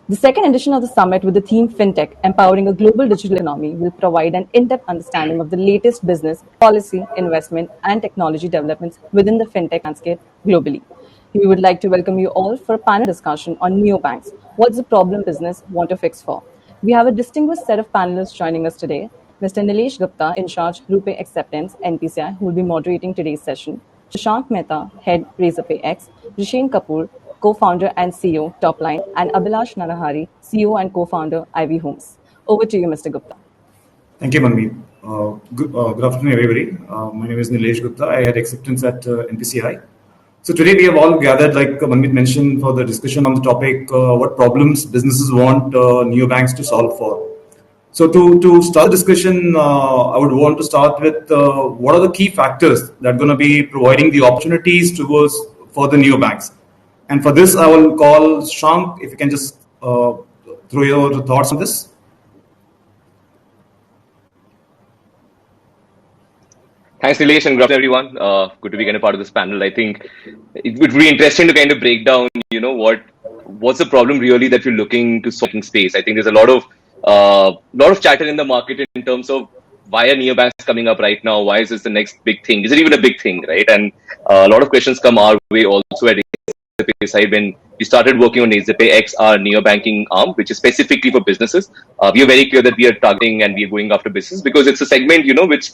The second edition of the summit with the theme FinTech, Empowering a Global Digital Economy, will provide an in-depth understanding of the latest business, policy, investment, and technology developments within the FinTech landscape globally. We would like to welcome you all for a panel discussion on neobanks. What's the problem business want to fix for? We have a distinguished set of panelists joining us today. Mr. Nilesh Gupta, in charge RuPay Acceptance, NPCI, who will be moderating today's session. Shashank Mehta, head Razorpay X. Rishen Kapoor, co-founder and CEO, Topline, and Abhilash Narahari, CEO and co-founder, Ivy Homes. Over to you, Mr. Gupta. Thank you, Manmeet. Good afternoon, everybody. My name is Nilesh Gupta. I had acceptance at NPCI. So today we have all gathered, like Manmeet mentioned, for the discussion on the topic, what problems businesses want neobanks to solve for. So to start the discussion, I would want to start with what are the key factors that are going to be providing the opportunities for the neobanks. And for this, I will call Shank, if you can just throw your thoughts on this. Thanks, Nilesh, and good afternoon, everyone. Good to be kind of part of this panel. I think it would be interesting to kind of break down, what's the problem really that we're looking to solve in space. I think there's a lot of chatter in the market in terms of why are neobanks coming up right now? Why is this the next big thing? Is it even a big thing, right? And a lot of questions come our way also at Razorpay side when we started working on Razorpay X, our neobanking arm, which is specifically for businesses. We are very clear that we are targeting and we are going after business because it's a segment, which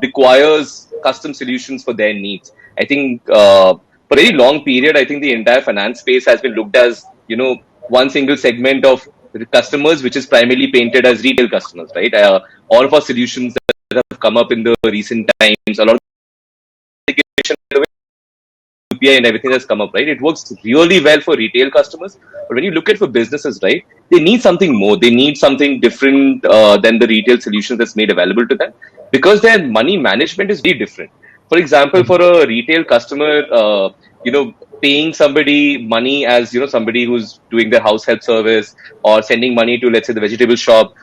requires custom solutions for their needs. I think for a very long period, I think the entire finance space has been looked as, one single segment of customers, which is primarily painted as retail customers, right? All of our solutions that have come up in the recent times, a lot of UPI and everything has come up, right? It works really well for retail customers. But when you look at for businesses, right, they need something more. They need something different than the retail solutions that's made available to them because their money management is very different. For example, for a retail customer, paying somebody money as, somebody who's doing their house help service or sending money to, let's say, the vegetable shop,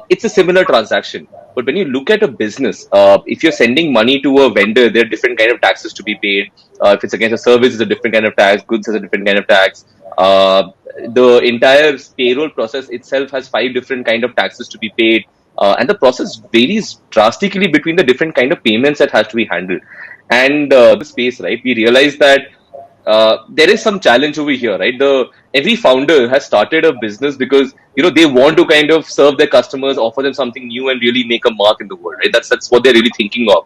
it's a similar transaction. But when you look at a business, if you're sending money to a vendor, there are different kind of taxes to be paid. If it's against a service, it's a different kind of tax. Goods has a different kind of tax. The entire payroll process itself has 5 different kind of taxes to be paid. And the process varies drastically between the different kind of payments that has to be handled. And the space, right, we realize that there is some challenge over here, right? Every founder has started a business because they want to kind of serve their customers, offer them something new, and really make a mark in the world, right? That's what they're really thinking of.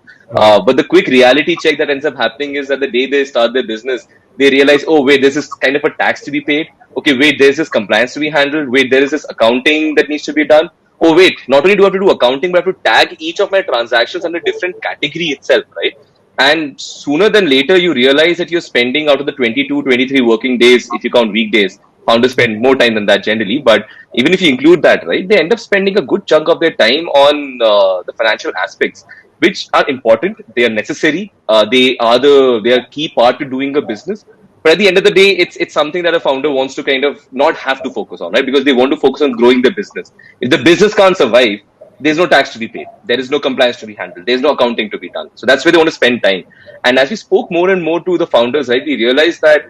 But the quick reality check that ends up happening is that the day they start their business, they realize, oh wait, this is kind of a tax to be paid. Okay, wait, there's this compliance to be handled. Wait, there is this accounting that needs to be done. Oh wait, not only do I have to do accounting, but I have to tag each of my transactions under a different category itself, right? And sooner than later, you realize that you're spending out of the 22, 23 working days, if you count weekdays, founders spend more time than that generally. But even if you include that, right, they end up spending a good chunk of their time on the financial aspects, which are important. They are necessary. They are a key part to doing a business. But at the end of the day, it's something that a founder wants to kind of not have to focus on, right? Because they want to focus on growing the business. If the business can't survive, there's no tax to be paid. There is no compliance to be handled. There's no accounting to be done. So that's where they want to spend time. And as we spoke more and more to the founders, right, we realized that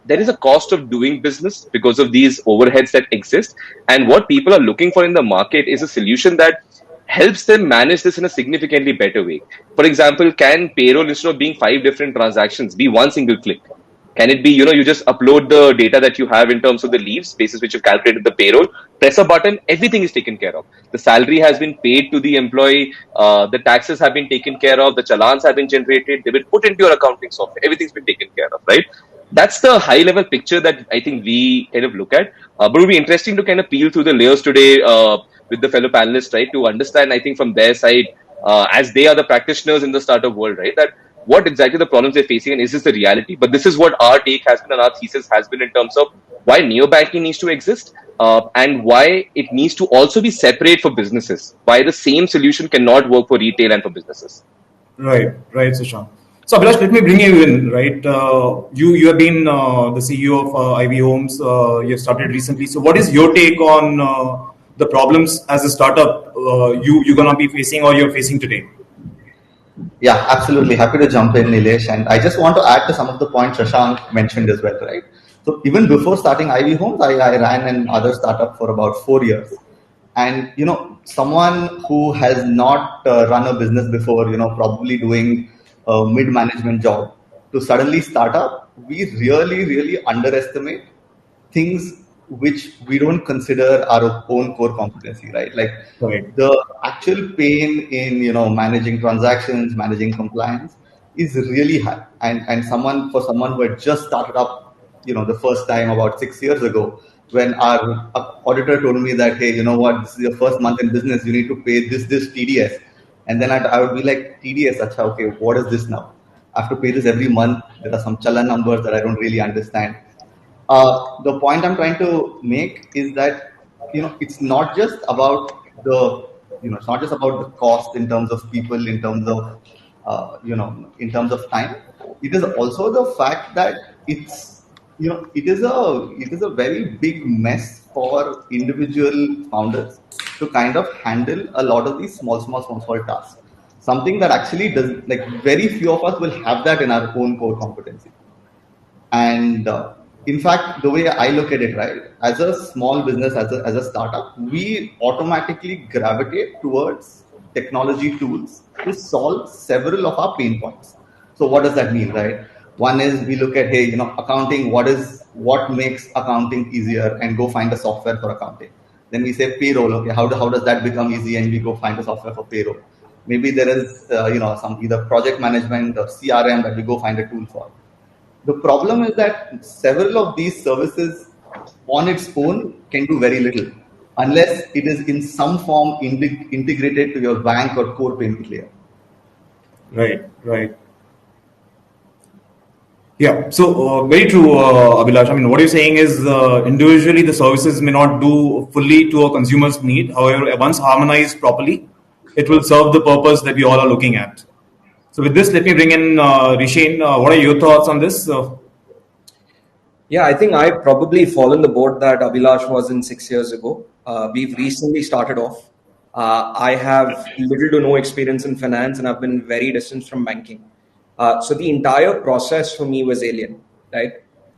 there is a cost of doing business because of these overheads that exist. And what people are looking for in the market is a solution that helps them manage this in a significantly better way. For example, can payroll, instead of being 5 different transactions, be one single click? Can it be, you just upload the data that you have in terms of the leaves, basis which you've calculated the payroll, press a button, everything is taken care of. The salary has been paid to the employee, the taxes have been taken care of, the challans have been generated, they've been put into your accounting software, everything's been taken care of, right? That's the high level picture that I think we kind of look at. But it will be interesting to kind of peel through the layers today with the fellow panelists, right, to understand, I think from their side, as they are the practitioners in the startup world, right, that what exactly the problems they're facing and is this the reality? But this is what our take has been and our thesis has been in terms of why neobanking needs to exist and why it needs to also be separate for businesses. Why the same solution cannot work for retail and for businesses. Right, Sushant. So Abhilash, let me bring you in, right? You have been the CEO of Ivy Homes. You have started recently. So what is your take on the problems as a startup you're going to be facing or you're facing today? Yeah, absolutely. Happy to jump in, Nilesh. And I just want to add to some of the points Shashank mentioned as well, right? So even before starting Ivy Homes, I ran another startup for about 4 years. And someone who has not run a business before, probably doing a mid-management job, to suddenly start up, we really, really underestimate things which we don't consider our own core competency, right? Like Right. the actual pain in managing transactions, managing compliance is really high. And for someone who had just started up, the first time about 6 years ago, when our auditor told me that, hey, you know what, this is your first month in business, you need to pay this TDS. And then I would be like, TDS, acha, okay, what is this now? I have to pay this every month. There are some chala numbers that I don't really understand. The point I'm trying to make is that it's not just about it's not just about the cost in terms of people, in terms of in terms of time. It is also the fact that it is a very big mess for individual founders to kind of handle a lot of these small tasks. Something that actually does, like, very few of us will have that in our own core competency. And in fact, the way I look at it, right, as a small business, as a startup, we automatically gravitate towards technology tools to solve several of our pain points. So what does that mean, right? One is we look at, hey, accounting, what makes accounting easier, and go find a software for accounting. Then we say payroll, okay, how does that become easy, and we go find a software for payroll. Maybe there is some either project management or CRM that we go find a tool for. The problem is that several of these services on its own can do very little unless it is in some form integrated to your bank or core payment layer. Right. Yeah, so very true, Abhilash. I mean, what you're saying is individually the services may not do fully to a consumer's need. However, once harmonized properly, it will serve the purpose that we all are looking at. So with this, let me bring in Rishain. What are your thoughts on this? Yeah, I think I probably fall in the boat that Abhilash was in 6 years ago. We've recently started off. I have little to no experience in finance, and I've been very distant from banking. So the entire process for me was alien, right?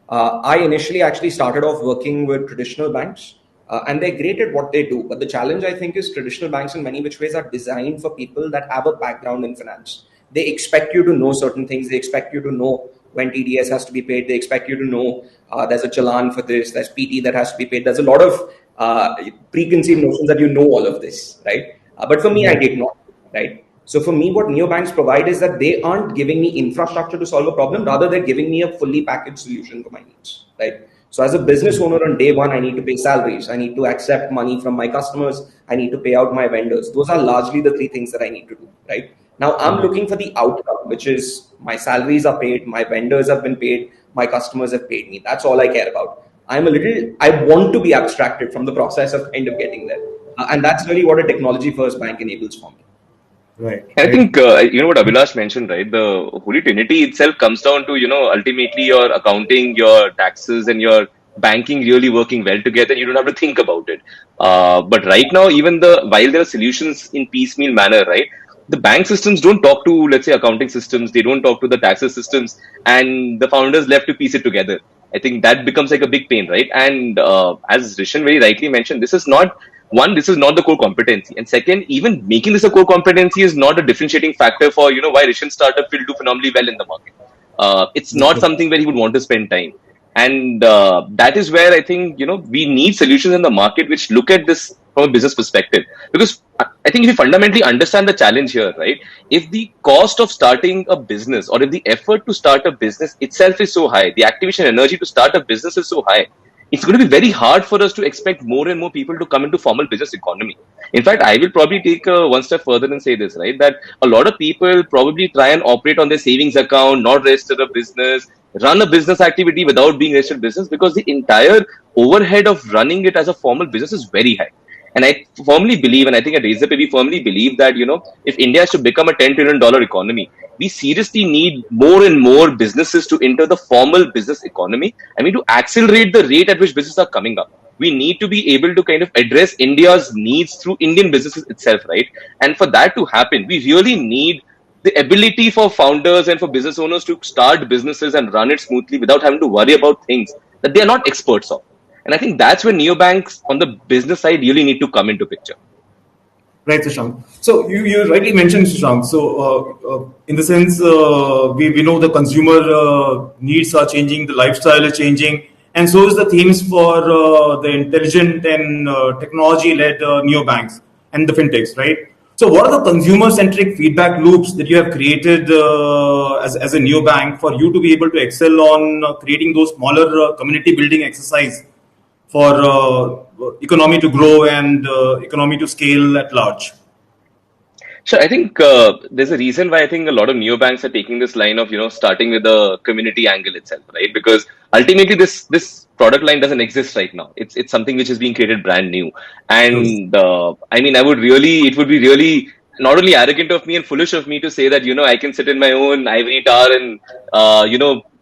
I initially actually started off working with traditional banks, and they're great at what they do. But the challenge, I think, is traditional banks in many which ways are designed for people that have a background in finance. They expect you to know certain things. They expect you to know when TDS has to be paid. They expect you to know there's a challan for this, there's PT that has to be paid. There's a lot of preconceived notions that you know all of this, right? But for me, I did not, right? So for me, what neobanks provide is that they aren't giving me infrastructure to solve a problem. Rather, they're giving me a fully packaged solution for my needs, right? So as a business owner on day one, I need to pay salaries. I need to accept money from my customers. I need to pay out my vendors. Those are largely the three things that I need to do, right? Now I'm looking for the outcome, which is my salaries are paid, my vendors have been paid, my customers have paid me. That's all I care about. I want to be abstracted from the process of kind of getting there. And that's really what a technology first bank enables for me. Right. I think, what Abhilash mentioned, right? The Holy Trinity itself comes down to, ultimately your accounting, your taxes, and your banking really working well together. You don't have to think about it. But right now, while there are solutions in piecemeal manner, right? The bank systems don't talk to, let's say, accounting systems. They don't talk to the taxes systems, and the founders left to piece it together. I think that becomes like a big pain, right? And as Rishan very rightly mentioned, this is not the core competency. And second, even making this a core competency is not a differentiating factor for, why Rishan's startup will do phenomenally well in the market. It's not something where he would want to spend time. And that is where I think, we need solutions in the market which look at this from a business perspective. Because I think if you fundamentally understand the challenge here, right? If the cost of starting a business or if the effort to start a business itself is so high, the activation energy to start a business is so high, it's going to be very hard for us to expect more and more people to come into formal business economy. In fact, I will probably take one step further and say this, right? That a lot of people probably try and operate on their savings account, not register a business, run a business activity without being registered business because the entire overhead of running it as a formal business is very high. And I firmly believe, and I think at RaiserPay, we firmly believe that, if India has to become a $10 trillion economy, we seriously need more and more businesses to enter the formal business economy. I mean, to accelerate the rate at which businesses are coming up. We need to be able to kind of address India's needs through Indian businesses itself, right? And for that to happen, we really need the ability for founders and for business owners to start businesses and run it smoothly without having to worry about things that they are not experts of. And I think that's where neobanks on the business side really need to come into picture. Right, Shashank. So you rightly mentioned, Shashank. So in the sense, we know the consumer needs are changing, the lifestyle is changing, and so is the themes for the intelligent and technology-led neobanks and the fintechs, right? So what are the consumer-centric feedback loops that you have created as a neobank for you to be able to excel on creating those smaller community building exercise for economy to grow and economy to scale at large? Sure. I think there's a reason why I think a lot of neobanks are taking this line of, starting with the community angle itself, right? Because ultimately this product line doesn't exist right now. It's something which is being created brand new. And I mean, it would be really not only arrogant of me and foolish of me to say that, I can sit in my own ivory tower and,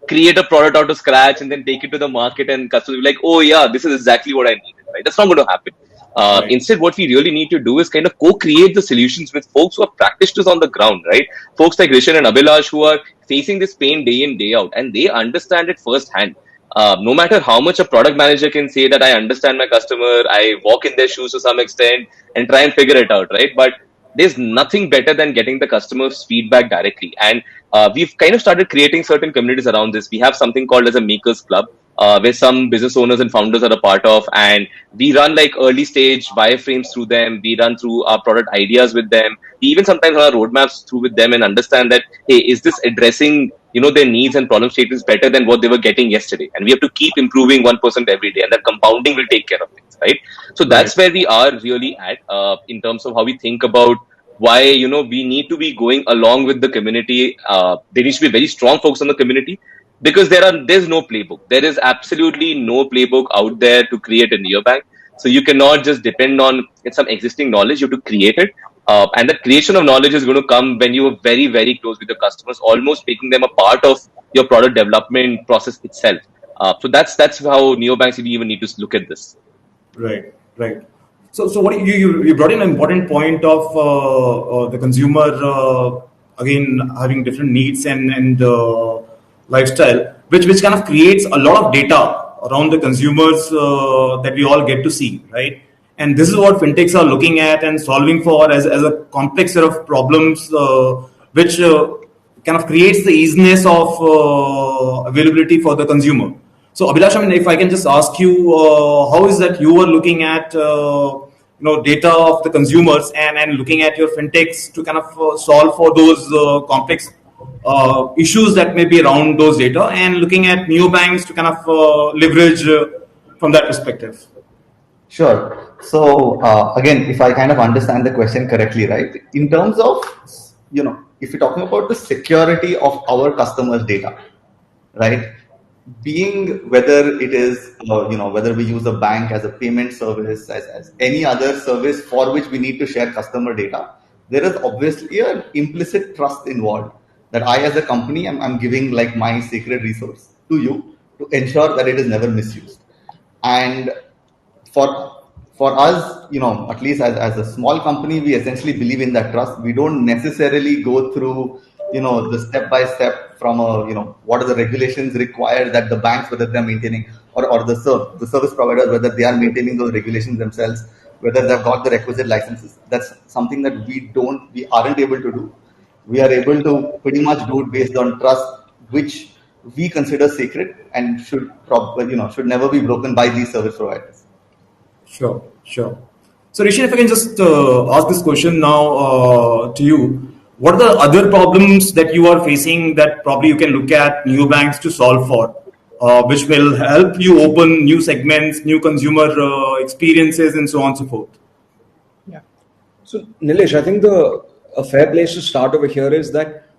create a product out of scratch and then take it to the market and customers will be like, oh yeah, this is exactly what I needed, right? That's not going to happen. Right. Instead, what we really need to do is kind of co-create the solutions with folks who are practitioners on the ground, right? Folks like Rishan and Abhilash who are facing this pain day in, day out, and they understand it firsthand. No matter how much a product manager can say that I understand my customer, I walk in their shoes to some extent and try and figure it out, right? But there's nothing better than getting the customer's feedback directly. And we've kind of started creating certain communities around this. We have something called as a makers club, where some business owners and founders are a part of, and we run like early stage wireframes through them. We run through our product ideas with them. We even sometimes run our roadmaps through with them and understand that, hey, is this addressing their needs and problem statements better than what they were getting yesterday? And we have to keep improving 1% every day, and that compounding will take care of things, right? So that's where we are really at in terms of how we think about why we need to be going along with the community. There needs to be very strong focus on the community, because there's no playbook. There is absolutely no playbook out there to create a neobank. So you cannot just depend on some existing knowledge. You have to create it. And that creation of knowledge is going to come when you are very, very close with your customers, almost making them a part of your product development process itself. So that's how neobanks even need to look at this. Right. So what you brought in an important point of the consumer again having different needs and lifestyle, which kind of creates a lot of data around the consumers that we all get to see, right? And this is what fintechs are looking at and solving for as a complex set of problems, which kind of creates the easiness of availability for the consumer. So Abhilash, I mean, if I can just ask you, how is that you are looking at data of the consumers and looking at your fintechs to kind of solve for those complex issues that may be around those data, and looking at neobanks to kind of leverage from that perspective? Sure. So again, if I kind of understand the question correctly, right? In terms of, if you're talking about the security of our customers' data, right? Being whether it is, whether we use a bank as a payment service, as any other service for which we need to share customer data, there is obviously an implicit trust involved that I, as a company, I'm giving like my sacred resource to you to ensure that it is never misused. And for us, at least as a small company, we essentially believe in that trust. We don't necessarily go through, the step by step from what are the regulations required that the banks, whether they're maintaining, or the service providers, whether they are maintaining those regulations themselves, whether they've got the requisite licenses. That's something that we aren't able to do. We are able to pretty much do it based on trust, which we consider sacred and should never be broken by these service providers. Sure. So Rishi, if I can just ask this question now to you. What are the other problems that you are facing that probably you can look at neobanks to solve for, which will help you open new segments, new consumer experiences, and so on and so forth? Yeah. So Nilesh, I think a fair place to start over here is that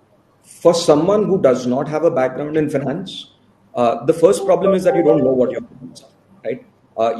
for someone who does not have a background in finance, the first problem is that you don't know what your problems are, right?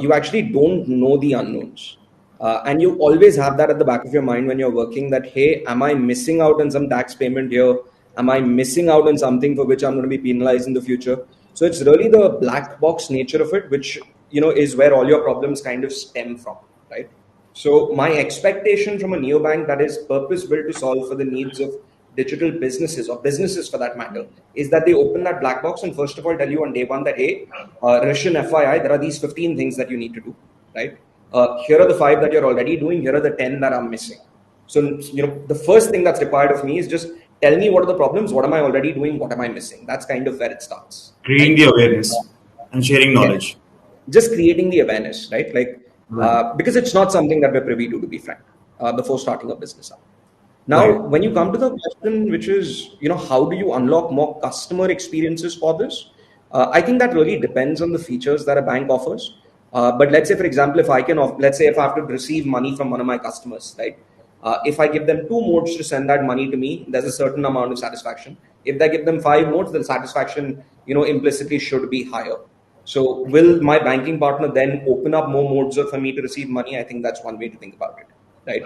You actually don't know the unknowns. And you always have that at the back of your mind when you're working, that, hey, am I missing out on some tax payment here? Am I missing out on something for which I'm going to be penalized in the future? So it's really the black box nature of it, which, is where all your problems kind of stem from, right? So my expectation from a neobank that is purpose built to solve for the needs of digital businesses or businesses for that matter is that they open that black box and first of all tell you on day one that, hey, Rishan, FYI, there are these 15 things that you need to do, right? Here are the 5 that you're already doing. Here are the 10 that I'm missing. So, the first thing that's required of me is just tell me what are the problems, what am I already doing, what am I missing? That's kind of where it starts. Creating the awareness and sharing knowledge. Just creating the awareness, right? Because it's not something that we're privy to be frank, before starting a business up. Now, when you come to the question, which is, how do you unlock more customer experiences for this? I think that really depends on the features that a bank offers. But let's say, for example, if I have to receive money from one of my customers, right? If I give them 2 modes to send that money to me, there's a certain amount of satisfaction. If I give them 5 modes, the satisfaction, implicitly should be higher. So will my banking partner then open up more modes for me to receive money? I think that's one way to think about it. Right.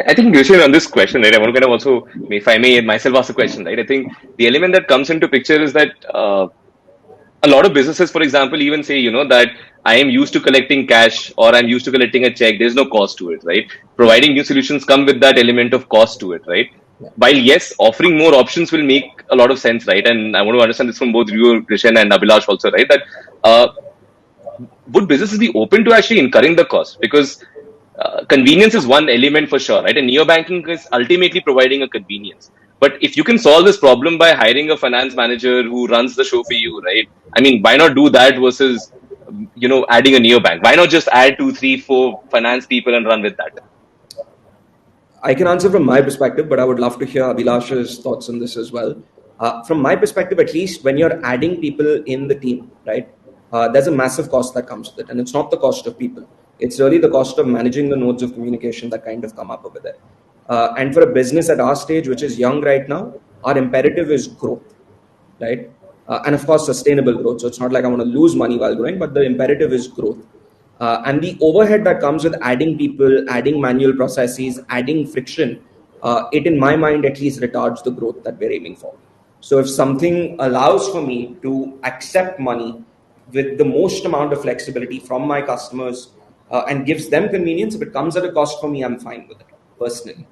I think, Rishan, on this question, right, I want to kind of also, if I may myself ask a question, right? I think the element that comes into picture is that a lot of businesses, for example, even say, that I am used to collecting cash or I'm used to collecting a check. There's no cost to it, right? Providing new solutions come with that element of cost to it, right? Yeah. While yes, offering more options will make a lot of sense, right? And I want to understand this from both you, Rishan, and Abhilash also, right? That would businesses be open to actually incurring the cost? Because convenience is one element for sure, right? And neobanking is ultimately providing a convenience. But if you can solve this problem by hiring a finance manager who runs the show for you, right? I mean, why not do that versus, adding a neobank? Why not just add 2, 3, 4 finance people and run with that? I can answer from my perspective, but I would love to hear Abhilash's thoughts on this as well. From my perspective, at least, when you're adding people in the team, right? There's a massive cost that comes with it. And it's not the cost of people. It's really the cost of managing the nodes of communication that kind of come up over there. And for a business at our stage, which is young right now, our imperative is growth, right? And of course, sustainable growth. So it's not like I want to lose money while growing, but the imperative is growth. And the overhead that comes with adding people, adding manual processes, adding friction, it in my mind at least retards the growth that we're aiming for. So if something allows for me to accept money with the most amount of flexibility from my customers and gives them convenience, if it comes at a cost for me, I'm fine with it, personally.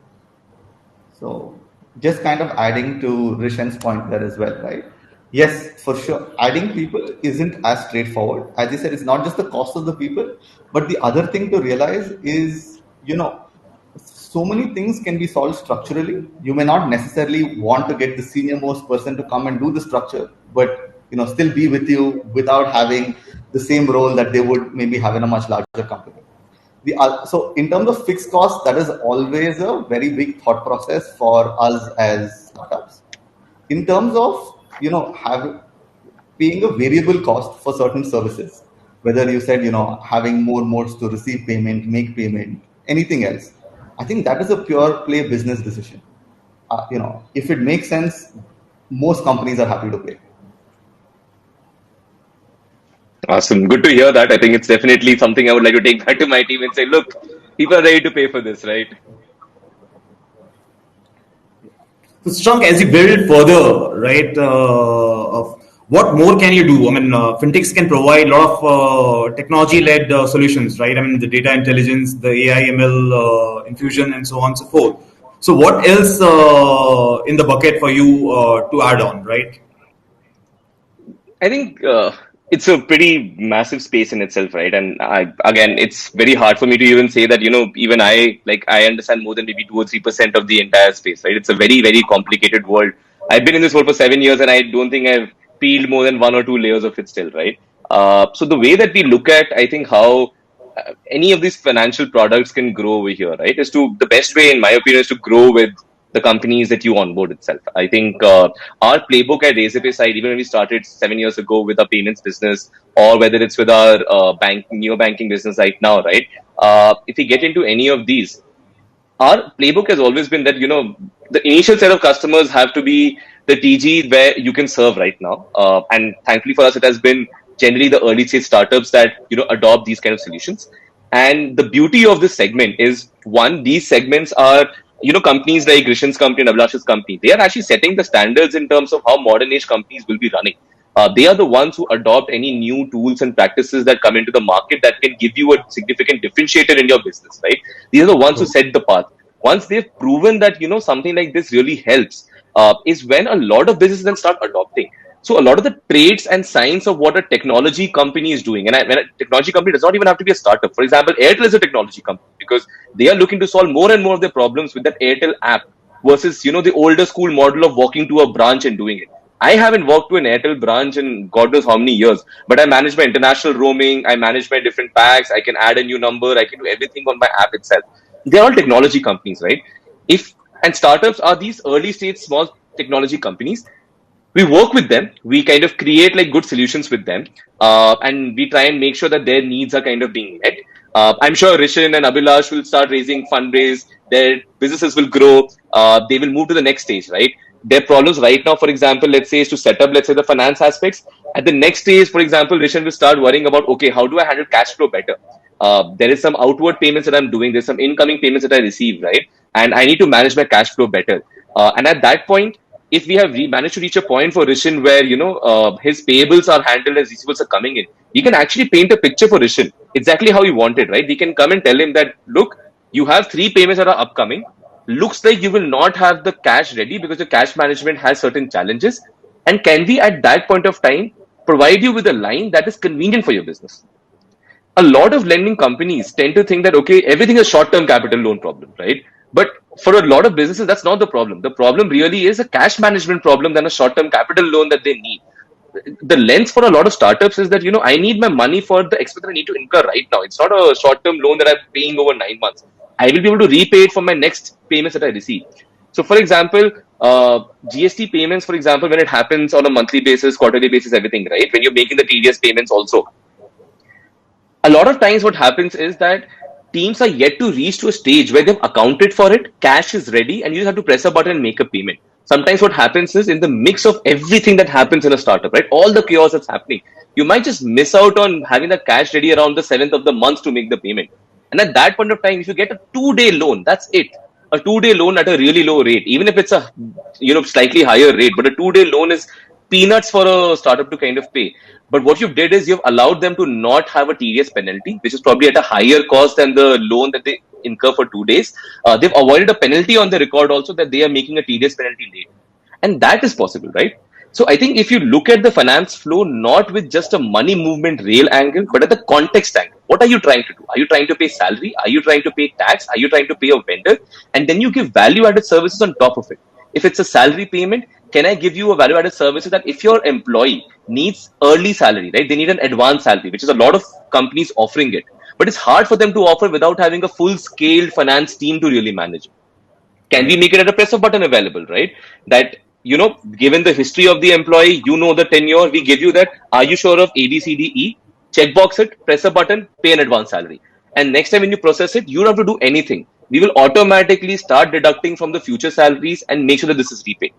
So just kind of adding to Rishan's point there as well, right? Yes, for sure. Adding people isn't as straightforward. As you said, it's not just the cost of the people, but the other thing to realize is, so many things can be solved structurally. You may not necessarily want to get the senior most person to come and do the structure, but still be with you without having the same role that they would maybe have in a much larger company. So in terms of fixed costs, that is always a very big thought process for us as startups. In terms of paying a variable cost for certain services, whether you said having more modes to receive payment, make payment, anything else, I think that is a pure play business decision. If it makes sense, most companies are happy to pay. Awesome. Good to hear that. I think it's definitely something I would like to take back to my team and say, look, people are ready to pay for this, right? So, Shashank, as you build further, right, of what more can you do? I mean, fintechs can provide a lot of technology-led solutions, right? I mean, the data intelligence, the AI, ML infusion, and so on and so forth. So what else in the bucket for you to add on, right? I think it's a pretty massive space in itself, right? And again, it's very hard for me to even say that, even I understand more than maybe 2 or 3% of the entire space, right? It's a very, very complicated world. I've been in this world for 7 years and I don't think I've peeled more than 1 or 2 layers of it still, right? So the way that we look at, I think, how any of these financial products can grow over here, right? The best way, in my opinion, is to grow with the companies that you onboard itself. I think our playbook at Razorpay side, even when we started 7 years ago with our payments business, or whether it's with our neo-banking business right now, right? If we get into any of these, our playbook has always been that, the initial set of customers have to be the TG where you can serve right now. And thankfully for us, it has been generally the early stage startups that, adopt these kind of solutions. And the beauty of this segment is, one, these segments are, companies like Rishan's company and Abhilash's company, they are actually setting the standards in terms of how modern age companies will be running. They are the ones who adopt any new tools and practices that come into the market that can give you a significant differentiator in your business, right? These are the ones who set the path. Once they've proven that, something like this really helps, is when a lot of businesses then start adopting. So a lot of the traits and signs of what a technology company is doing, and when a technology company does not even have to be a startup. For example, Airtel is a technology company because they are looking to solve more and more of their problems with that Airtel app versus the older school model of walking to a branch and doing it. I haven't walked to an Airtel branch in God knows how many years, but I manage my international roaming, I manage my different packs, I can add a new number, I can do everything on my app itself. They're all technology companies, right? If and startups are these early stage small technology companies. We work with them, we kind of create like good solutions with them, and we try and make sure that their needs are kind of being met. I'm sure Rishan and Abhilash will start raising fundraise, their businesses will grow, they will move to the next stage, right? Their problems right now, for example, let's say is to set up, let's say, the finance aspects. At the next stage, for example, Rishan will start worrying about, okay, how do I handle cash flow better? There is some outward payments that I'm doing, there's some incoming payments that I receive, right? And I need to manage my cash flow better. And at that point, if we have managed to reach a point for Rishan where his payables are handled as receivables are coming in, we can actually paint a picture for Rishan exactly how he wanted, right? We can come and tell him that, look, you have 3 payments that are upcoming. Looks like you will not have the cash ready because the cash management has certain challenges. And can we at that point of time provide you with a line that is convenient for your business? A lot of lending companies tend to think that, okay, everything is short-term capital loan problem, right? But for a lot of businesses, that's not the problem. The problem really is a cash management problem than a short-term capital loan that they need. The lens for a lot of startups is that, I need my money for the expense that I need to incur right now. It's not a short-term loan that I'm paying over 9 months. I will be able to repay it from my next payments that I receive. So, for example, GST payments, for example, when it happens on a monthly basis, quarterly basis, everything, right? When you're making the TDS payments also, a lot of times what happens is that teams are yet to reach to a stage where they've accounted for it, cash is ready, and you just have to press a button and make a payment. Sometimes what happens is in the mix of everything that happens in a startup, right? All the chaos that's happening, you might just miss out on having the cash ready around the 7th of the month to make the payment. And at that point of time, if you get a 2-day loan, that's it. A 2-day loan at a really low rate, even if it's a slightly higher rate, but a 2-day loan is peanuts for a startup to kind of pay. But what you've did is you've allowed them to not have a TDS penalty, which is probably at a higher cost than the loan that they incur for 2 days. They've avoided a penalty on the record also that they are making a TDS penalty late. And that is possible, right? So I think if you look at the finance flow, not with just a money movement rail angle, but at the context angle, what are you trying to do? Are you trying to pay salary? Are you trying to pay tax? Are you trying to pay a vendor? And then you give value added services on top of it. If it's a salary payment, can I give you a value added service that if your employee needs early salary, right? They need an advanced salary, which is a lot of companies offering it. But it's hard for them to offer without having a full scaled finance team to really manage it. Can we make it at a press of button available, right? That, given the history of the employee, the tenure, we give you that. Are you sure of A, B, C, D, E? Checkbox it, press a button, pay an advance salary. And next time when you process it, you don't have to do anything. We will automatically start deducting from the future salaries and make sure that this is repaid.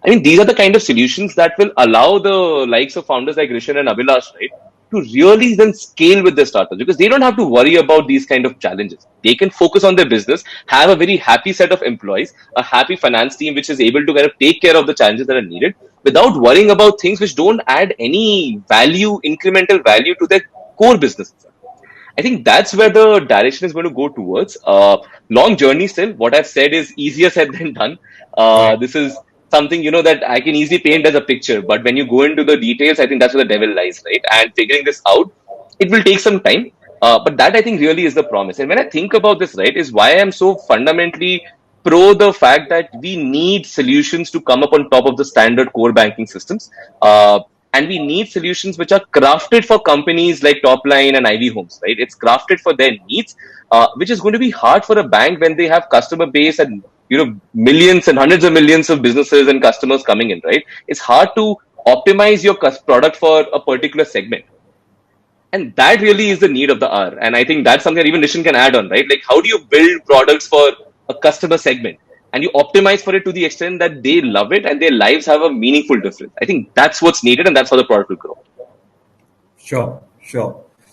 I mean, these are the kind of solutions that will allow the likes of founders like Rishan and Abhilash, right, to really then scale with their startups because they don't have to worry about these kind of challenges. They can focus on their business, have a very happy set of employees, a happy finance team which is able to kind of take care of the challenges that are needed without worrying about things which don't add any value, incremental value to their core business. I think that's where the direction is going to go towards. Long journey still. What I've said is easier said than done. This is something, that I can easily paint as a picture. But when you go into the details, I think that's where the devil lies, right? And figuring this out, it will take some time. But that I think really is the promise. And when I think about this, right, is why I'm so fundamentally pro the fact that we need solutions to come up on top of the standard core banking systems. And we need solutions which are crafted for companies like Topline and Ivy Homes, right? It's crafted for their needs, which is going to be hard for a bank when they have customer base and millions and hundreds of millions of businesses and customers coming in, right? It's hard to optimize your product for a particular segment. And that really is the need of the hour. And I think that's something that even Nishan can add on, right? Like, how do you build products for a customer segment? And you optimize for it to the extent that they love it and their lives have a meaningful difference. I think that's what's needed and that's how the product will grow. Sure.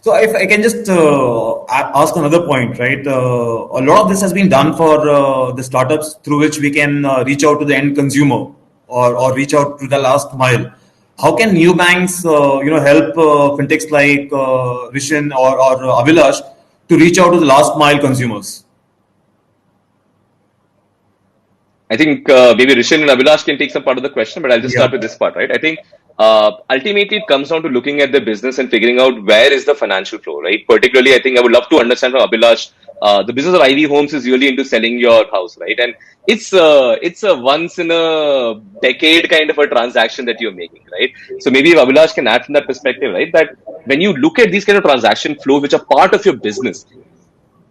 So if I can just ask another point, right? A lot of this has been done for the startups through which we can reach out to the end consumer or reach out to the last mile. How can new banks, help fintechs like Rishan or Abhilash to reach out to the last mile consumers? I think maybe Rishan and Abhilash can take some part of the question, but I'll just Yeah. start with this part, right? I think ultimately it comes down to looking at the business and figuring out where is the financial flow, right? Particularly, I think I would love to understand from Abhilash, the business of Ivy Homes is really into selling your house, right? And it's a once in a decade kind of a transaction that you're making, right? So maybe if Abhilash can add from that perspective, right? That when you look at these kind of transaction flows, which are part of your business,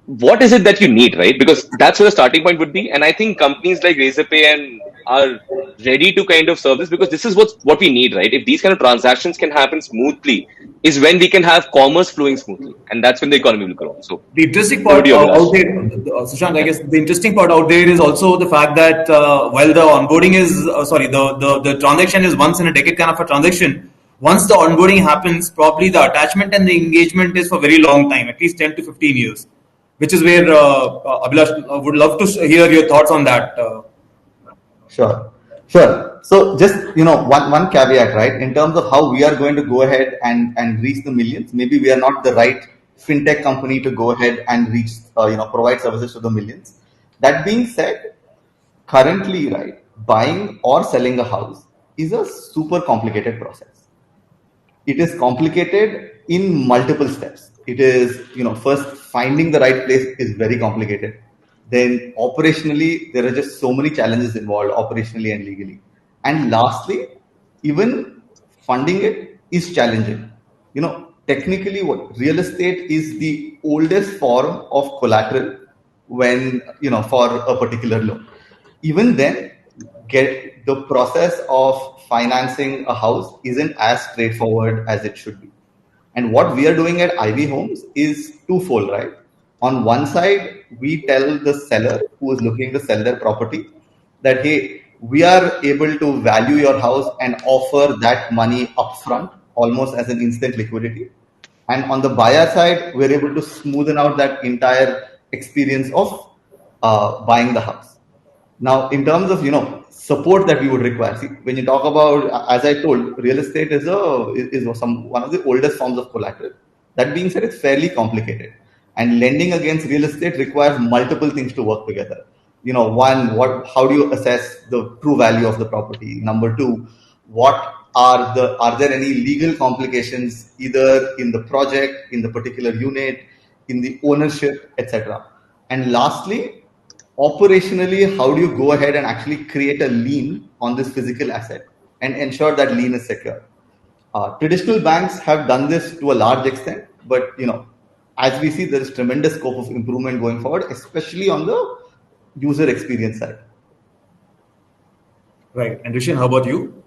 what is it that you need, right? Because that's where the starting point would be. And I think companies like Razorpay and are ready to kind of serve this because this is what we need, right? If these kind of transactions can happen smoothly, is when we can have commerce flowing smoothly, and that's when the economy will grow. So The interesting over part to you, out Abhilash. there, Sushant, I guess the interesting part out there is also the fact that while the onboarding is, the transaction is once in a decade kind of a transaction, once the onboarding happens, probably the attachment and the engagement is for a very long time, at least 10 to 15 years, which is where Abhilash would love to hear your thoughts on that. Sure, sure. So just one caveat, right? In terms of how we are going to go ahead and reach the millions, maybe we are not the right fintech company to go ahead and reach provide services to the millions. That being said, currently, right, buying or selling a house is a super complicated process. It is complicated in multiple steps. It is, first finding the right place is very complicated. Then operationally, there are just so many challenges involved operationally and legally. And lastly, even funding it is challenging. Technically, what real estate is the oldest form of collateral when, for a particular loan. Even then, get the process of financing a house isn't as straightforward as it should be. And what we are doing at Ivy Homes is twofold, right? On one side, we tell the seller who is looking to sell their property that, hey, we are able to value your house and offer that money upfront, almost as an instant liquidity. And on the buyer side, we're able to smoothen out that entire experience of buying the house. Now, in terms of support that we would require, see, when you talk about, as I told, real estate is one of the oldest forms of collateral. That being said, it's fairly complicated, and lending against real estate requires multiple things to work together. One, how do you assess the true value of the property? Number two, are there any legal complications either in the project, in the particular unit, in the ownership, etc. And lastly, operationally, how do you go ahead and actually create a lien on this physical asset and ensure that lien is secure? Traditional banks have done this to a large extent, but as we see, there is tremendous scope of improvement going forward, especially on the user experience side. Right. And Rishan, how about you?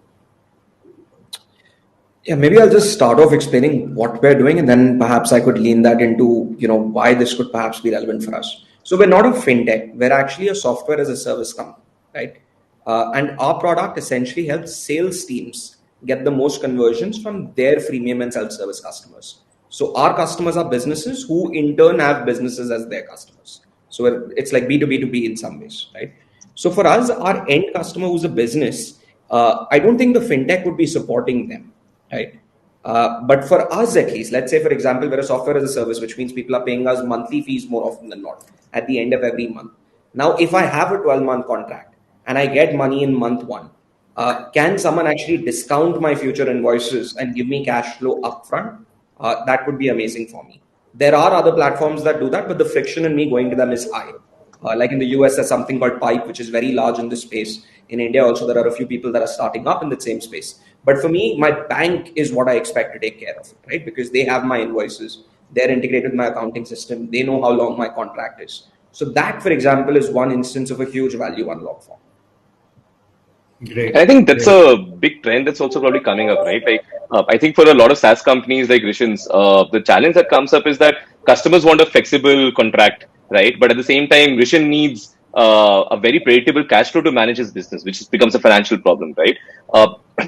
Yeah, maybe I'll just start off explaining what we're doing, and then perhaps I could lean that into why this could perhaps be relevant for us. So we're not a fintech; we're actually a software as a service company, right? And our product essentially helps sales teams get the most conversions from their freemium and self-service customers. So our customers are businesses who in turn have businesses as their customers. So it's like B2B2B in some ways, right? So for us, our end customer who's a business, I don't think the fintech would be supporting them, right? But for us at least, let's say for example, we're a software as a service, which means people are paying us monthly fees more often than not at the end of every month. Now, if I have a 12-month contract and I get money in month one, can someone actually discount my future invoices and give me cash flow upfront? That would be amazing for me. There are other platforms that do that, but the friction in me going to them is high. Like in the US, there's something called Pipe, which is very large in this space. In India, also, there are a few people that are starting up in the same space. But for me, my bank is what I expect to take care of, right? Because they have my invoices, they're integrated with my accounting system, they know how long my contract is. So that, for example, is one instance of a huge value unlock for me. Great. And I think that's a big trend that's also probably coming up, right? Like, I think for a lot of SaaS companies like Rishan's, the challenge that comes up is that customers want a flexible contract, right? But at the same time, Rishan needs a very predictable cash flow to manage his business, which becomes a financial problem, right?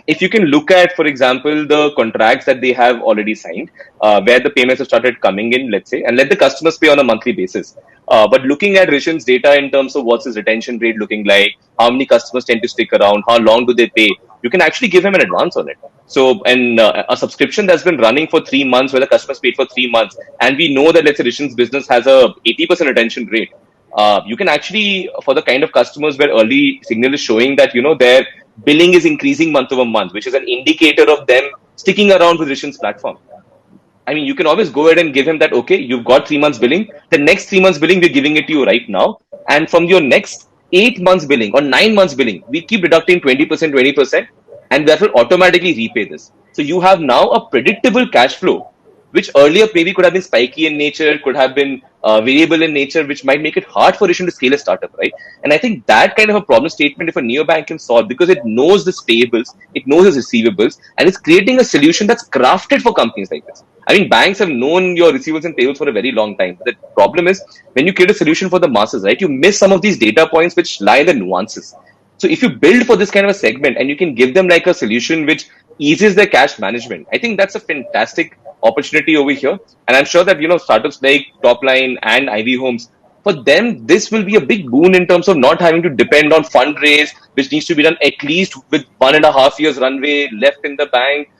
If you can look at, for example, the contracts that they have already signed, where the payments have started coming in, let's say, and let the customers pay on a monthly basis. But looking at Rishan's data in terms of what's his retention rate looking like, how many customers tend to stick around, how long do they pay, you can actually give him an advance on it. So, and a subscription that's been running for 3 months, where the customers paid for 3 months, and we know that, let's say, Rishan's business has a 80% retention rate. You can actually, for the kind of customers where early signal is showing that, their billing is increasing month over month, which is an indicator of them sticking around with Rishion's platform. I mean, you can always go ahead and give him that, okay, you've got 3 months billing. The next 3 months billing, we're giving it to you right now. And from your next 8 months billing or 9 months billing, we keep deducting 20%, 20%, and that will automatically repay this. So you have now a predictable cash flow, which earlier maybe could have been spiky in nature, could have been variable in nature, which might make it hard for Rishon to scale a startup, right? And I think that kind of a problem statement, if a neobank can solve, because it knows the payables, it knows its receivables, and it's creating a solution that's crafted for companies like this. I mean, banks have known your receivables and payables for a very long time. The problem is when you create a solution for the masses, right? You miss some of these data points which lie in the nuances. So if you build for this kind of a segment and you can give them like a solution which eases their cash management, I think that's a fantastic opportunity over here. And I'm sure that, startups like Topline and Ivy Homes, for them, this will be a big boon in terms of not having to depend on fundraise, which needs to be done at least with 1.5 years runway left in the bank,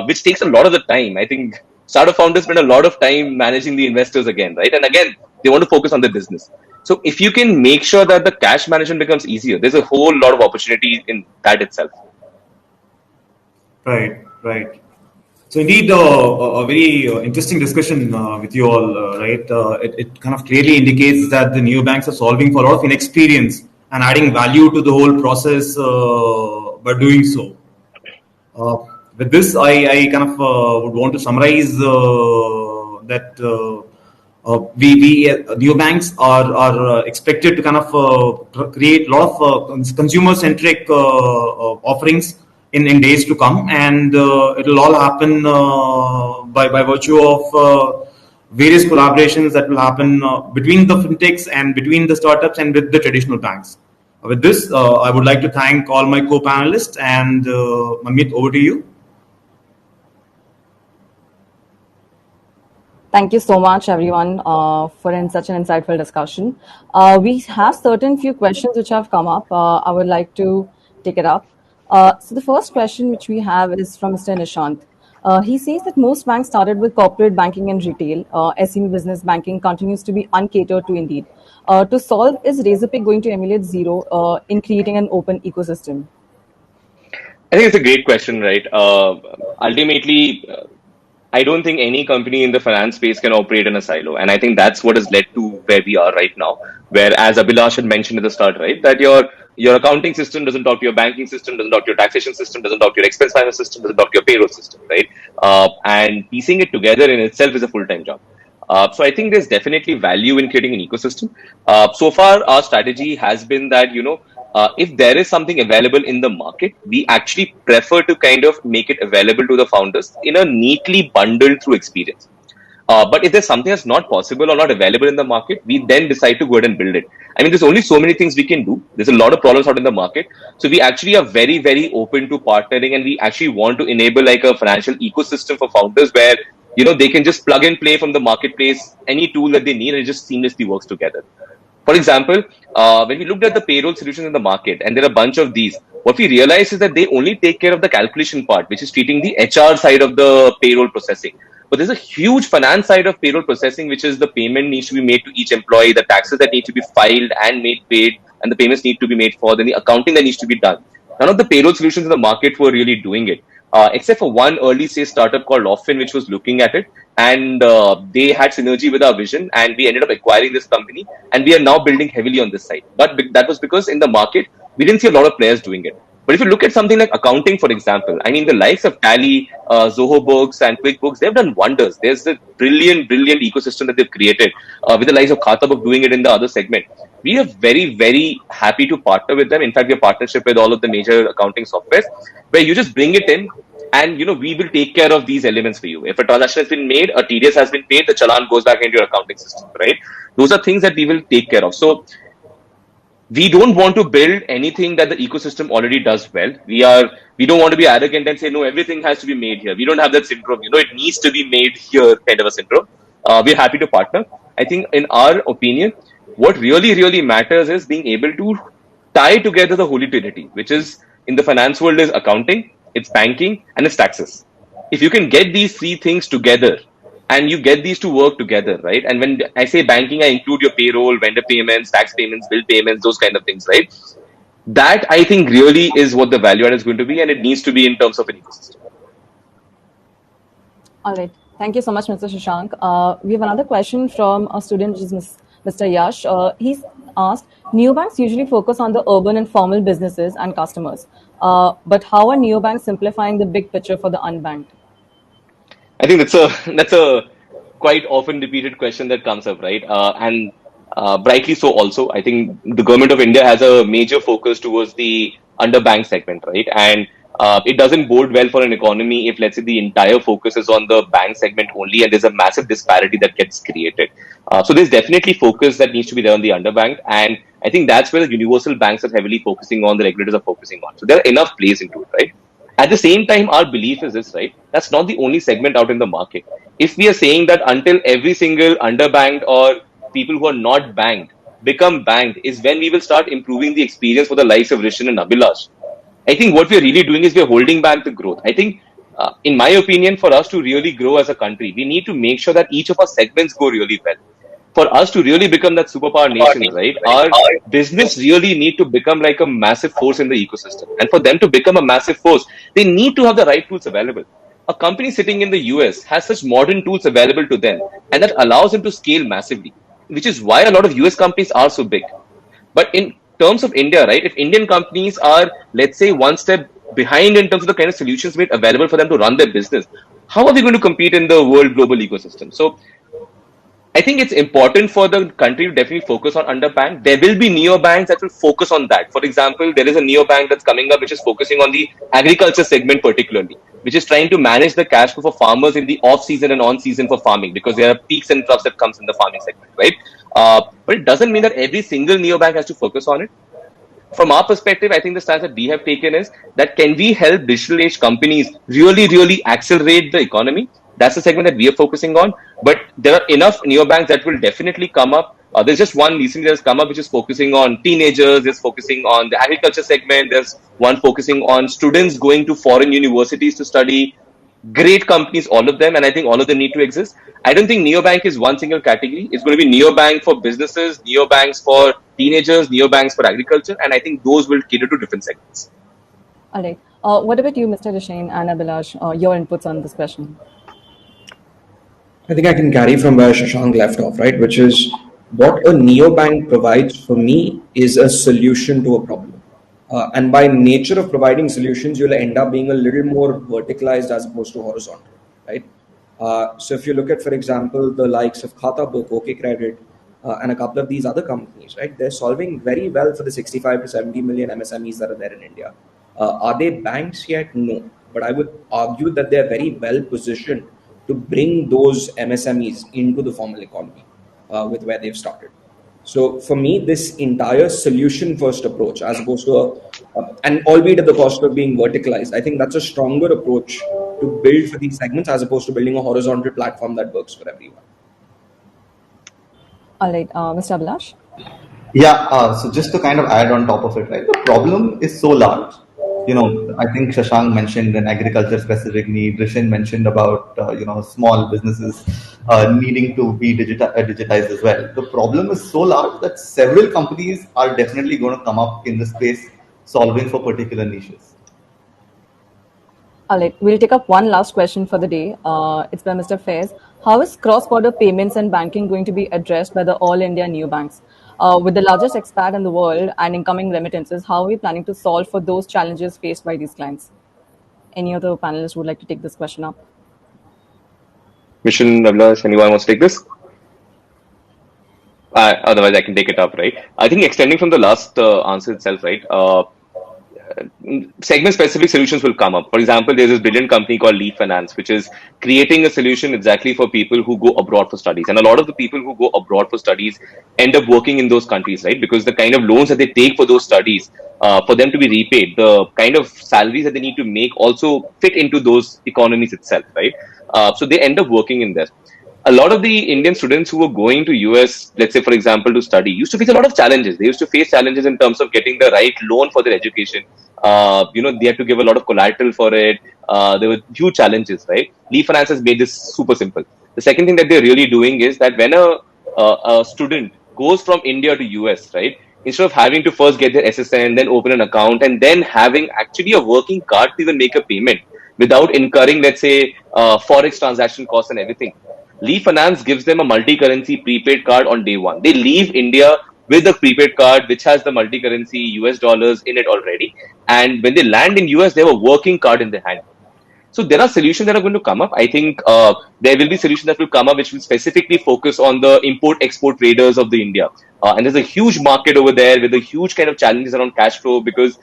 which takes a lot of the time. I think startup founders spend a lot of time managing the investors again, right? And again, they want to focus on the business. So if you can make sure that the cash management becomes easier, there's a whole lot of opportunity in that itself. Right, right. So indeed, a very interesting discussion with you all, right? It kind of clearly indicates that the neobanks are solving for a lot of inexperience and adding value to the whole process by doing so. With this, I kind of would want to summarize that we neobanks are expected to kind of create a lot of consumer-centric offerings in days to come, and it'll all happen by virtue of various collaborations that will happen between the fintechs and between the startups and with the traditional banks. With this, I would like to thank all my co-panelists, and Manmeet, over to you. Thank you so much, everyone, for such an insightful discussion. We have certain few questions which have come up. I would like to take it up. So the first question which we have is from Mr. Nishant. He says that most banks started with corporate banking and retail. SME business banking continues to be uncatered to indeed. To solve, is Razorpay going to emulate Zero in creating an open ecosystem? I think it's a great question, right? Ultimately, I don't think any company in the finance space can operate in a silo. And I think that's what has led to where we are right now, where, as Abhilash had mentioned at the start, right, that your accounting system doesn't talk to your banking system, doesn't talk to your taxation system, doesn't talk to your expense management system, doesn't talk to your payroll system, right? And piecing it together in itself is a full-time job. So I think there's definitely value in creating an ecosystem. So far, our strategy has been that, if there is something available in the market, we actually prefer to kind of make it available to the founders in a neatly bundled through experience. But if there's something that's not possible or not available in the market, we then decide to go ahead and build it. I mean, there's only so many things we can do. There's a lot of problems out in the market. So we actually are very, very open to partnering, and we actually want to enable like a financial ecosystem for founders where, they can just plug and play from the marketplace, any tool that they need, and it just seamlessly works together. For example, when we looked at the payroll solutions in the market, and there are a bunch of these, what we realized is that they only take care of the calculation part, which is treating the HR side of the payroll processing. But there's a huge finance side of payroll processing, which is the payment needs to be made to each employee, the taxes that need to be filed and made paid, and the payments need to be made for, then the accounting that needs to be done. None of the payroll solutions in the market were really doing it, except for one early stage startup called Lofin, which was looking at it. And they had synergy with our vision, and we ended up acquiring this company, and we are now building heavily on this side. But that was because in the market, we didn't see a lot of players doing it. But if you look at something like accounting, for example, I mean, the likes of Tally, Zoho Books, and QuickBooks, they've done wonders. There's a brilliant ecosystem that they've created with the likes of KhataBook doing it in the other segment. We are very, very happy to partner with them. In fact, we have partnership with all of the major accounting softwares where you just bring it in, and we will take care of these elements for you. If a transaction has been made, a TDS has been paid, the challan goes back into your accounting system, right? Those are things that we will take care of. So we don't want to build anything that the ecosystem already does well. We don't want to be arrogant and say, no, everything has to be made here. We don't have that syndrome. It needs to be made here kind of a syndrome. We're happy to partner. I think in our opinion, what really, really matters is being able to tie together the holy trinity, which is in the finance world is accounting, it's banking, and it's taxes. If you can get these three things together and you get these to work together, right? And when I say banking, I include your payroll, vendor payments, tax payments, bill payments, those kind of things, right? That I think really is what the value add is going to be, and it needs to be in terms of an ecosystem. All right. Thank you so much, Mr. Shashank. We have another question from a student, which is Mr. Yash. He's asked, neobanks usually focus on the urban and formal businesses and customers. But how are neobanks simplifying the big picture for the unbanked? I think that's a quite often repeated question that comes up, right? And brightly so also. I think the government of India has a major focus towards the underbanked segment, right? And it doesn't bode well for an economy if, let's say, the entire focus is on the bank segment only, and there's a massive disparity that gets created. So there's definitely focus that needs to be there on the underbanked, and I think that's where the universal banks are heavily focusing on, the regulators are focusing on. So there are enough plays into it, right? At the same time, our belief is this, right? That's not the only segment out in the market. If we are saying that until every single underbanked or people who are not banked become banked, is when we will start improving the experience for the likes of Rishan and Abhilash. I think what we're really doing is we're holding back the growth. I think, in my opinion, for us to really grow as a country, we need to make sure that each of our segments go really well. For us to really become that superpower nation, right? Our business really need to become like a massive force in the ecosystem. And for them to become a massive force, they need to have the right tools available. A company sitting in the US has such modern tools available to them, and that allows them to scale massively, which is why a lot of US companies are so big. But in terms of India, right, if Indian companies are, let's say, one step behind in terms of the kind of solutions made available for them to run their business, how are they going to compete in the world global ecosystem? So I think it's important for the country to definitely focus on underbank. There will be neobanks that will focus on that. For example, there is a neobank that's coming up which is focusing on the agriculture segment particularly, which is trying to manage the cash flow for farmers in the off season and on season for farming, because there are peaks and troughs that comes in the farming segment, right? But it doesn't mean that every single neobank has to focus on it. From our perspective, I think the stance that we have taken is that can we help digital age companies really accelerate the economy? That's the segment that we are focusing on. But there are enough neobanks that will definitely come up. There's just one recently that's come up which is focusing on teenagers, there's focusing on the agriculture segment, there's one focusing on students going to foreign universities to study. Great companies, all of them, and I think all of them need to exist. I don't think neobank is one single category. It's going to be neobank for businesses, neobanks for teenagers, neobanks for agriculture, and I think those will cater to different segments. All right. What about you, Mr. Rishain and Abhilash? Your inputs on this question? I think I can carry from where Shashank left off, right? Which is what a neobank provides for me is a solution to a problem. And by nature of providing solutions, you'll end up being a little more verticalized as opposed to horizontal, right? So if you look at, for example, the likes of Khatabook, OK Credit, and a couple of these other companies, right? They're solving very well for the 65 to 70 million MSMEs that are there in India. Are they banks yet? No. But I would argue that they're very well positioned to bring those MSMEs into the formal economy with where they've started. So for me, this entire solution first approach, as opposed to and albeit at the cost of being verticalized, I think that's a stronger approach to build for these segments as opposed to building a horizontal platform that works for everyone. All right, Mr. Abhilash? Yeah, so just to kind of add on top of it, right? The problem is so large. I think Shashank mentioned an agriculture specific need. Rishan mentioned about, small businesses needing to be digitized as well. The problem is so large that several companies are definitely going to come up in the space solving for particular niches. All right, we'll take up one last question for the day. It's by Mr. Faiz. How is cross-border payments and banking going to be addressed by the All India Neobanks? With the largest expat in the world and incoming remittances, how are we planning to solve for those challenges faced by these clients? Any other panelists would like to take this question up? Mission, Abhilash, anyone wants to take this? Otherwise, I can take it up, right? I think extending from the last answer itself, right? Segment-specific solutions will come up. For example, there's this brilliant company called Leap Finance, which is creating a solution exactly for people who go abroad for studies. And a lot of the people who go abroad for studies end up working in those countries, right? Because the kind of loans that they take for those studies, for them to be repaid, the kind of salaries that they need to make also fit into those economies itself, right? So they end up working in there. a lot of the Indian students who were going to US, let's say for example, to study, used to face a lot of challenges. They used to face challenges in terms of getting the right loan for their education. They had to give a lot of collateral for it. There were huge challenges, right? Leaf Finance has made this super simple. The second thing that they're really doing is that when a student goes from India to US, right? Instead of having to first get their SSN, then open an account, and then having actually a working card to even make a payment without incurring, let's say, forex transaction costs and everything. Leaf Finance gives them a multi-currency prepaid card on day one. They leave India with a prepaid card which has the multi-currency US dollars in it already, and when they land in US, they have a working card in their hand. So there are solutions that are going to come up. I think there will be solutions that will come up which will specifically focus on the import-export traders of the India. And there's a huge market over there with a huge kind of challenges around cash flow because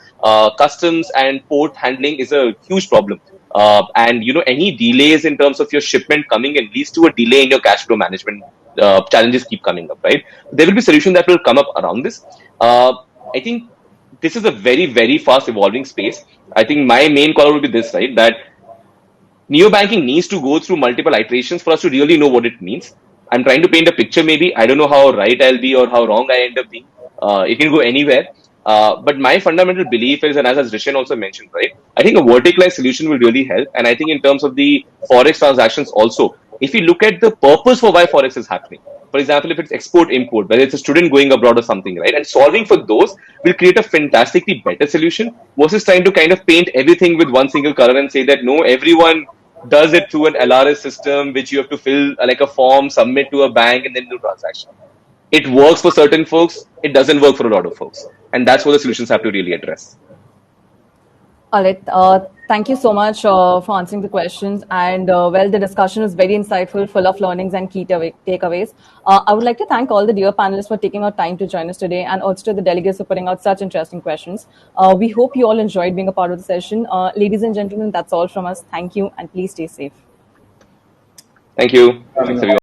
customs and port handling is a huge problem. And any delays in terms of your shipment coming in leads to a delay in your cash flow management. Challenges keep coming up, right? There will be solutions that will come up around this. I think this is a very, very fast evolving space. I think my main call would be this, right? That neobanking needs to go through multiple iterations for us to really know what it means. I'm trying to paint a picture, maybe. I don't know how right I'll be or how wrong I end up being. It can go anywhere. But my fundamental belief is, and as Rishan also mentioned, right, I think a verticalized solution will really help. And I think in terms of the Forex transactions also, if you look at the purpose for why Forex is happening, for example, if it's export import, whether it's a student going abroad or something, right, and solving for those will create a fantastically better solution versus trying to kind of paint everything with one single color and say that no, everyone does it through an LRS system, which you have to fill like a form, submit to a bank, and then do transaction. It works for certain folks, it doesn't work for a lot of folks, and that's what the solutions have to really address. All right. Thank you so much for answering the questions. And the discussion is very insightful, full of learnings and key takeaways. I would like to thank all the dear panelists for taking out time to join us today, and also to the delegates for putting out such interesting questions. We hope you all enjoyed being a part of the session. Ladies and gentlemen, that's all from us. Thank you, and please stay safe. Thank you. Thanks, everyone.